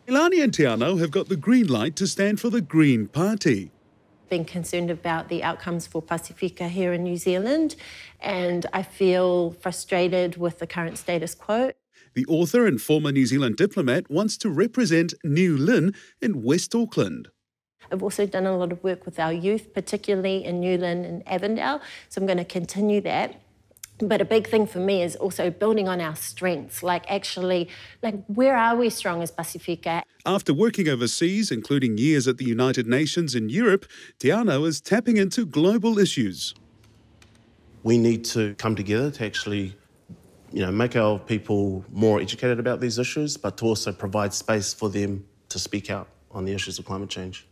Leilani and Te Anau have got the green light to stand for the Green Party. Been concerned about the outcomes for Pasifika here in New Zealand, and I feel frustrated with the current status quo. The author and former New Zealand diplomat wants to represent New Lynn in West Auckland. I've also done a lot of work with our youth, particularly in New Lynn and Avondale, so I'm going to continue that. But a big thing for me is also building on our strengths, where are we strong as Pasifika? After working overseas, including years at the United Nations in Europe, Te Anau is tapping into global issues. We need to come together to actually, make our people more educated about these issues, but to also provide space for them to speak out on the issues of climate change.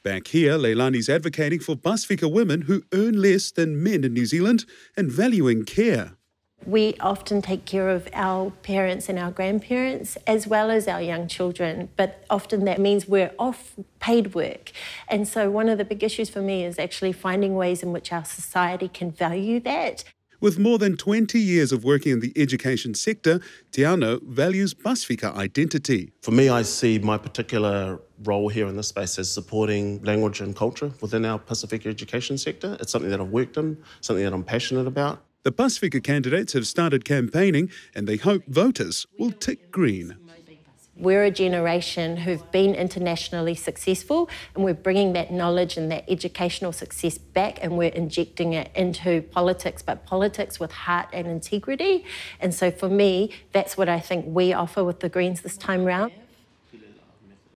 Back here, Leilani's advocating for Pasifika women who earn less than men in New Zealand and valuing care. We often take care of our parents and our grandparents as well as our young children, but often that means we're off paid work. And so one of the big issues for me is actually finding ways in which our society can value that. With more than 20 years of working in the education sector, Te Anau values Pasifika identity. For me, I see my particular role here in this space as supporting language and culture within our Pasifika education sector. It's something that I've worked in, something that I'm passionate about. The Pasifika candidates have started campaigning and they hope voters will tick green. We're a generation who've been internationally successful, and we're bringing that knowledge and that educational success back and we're injecting it into politics, but politics with heart and integrity. And so for me, that's what I think we offer with the Greens this time round.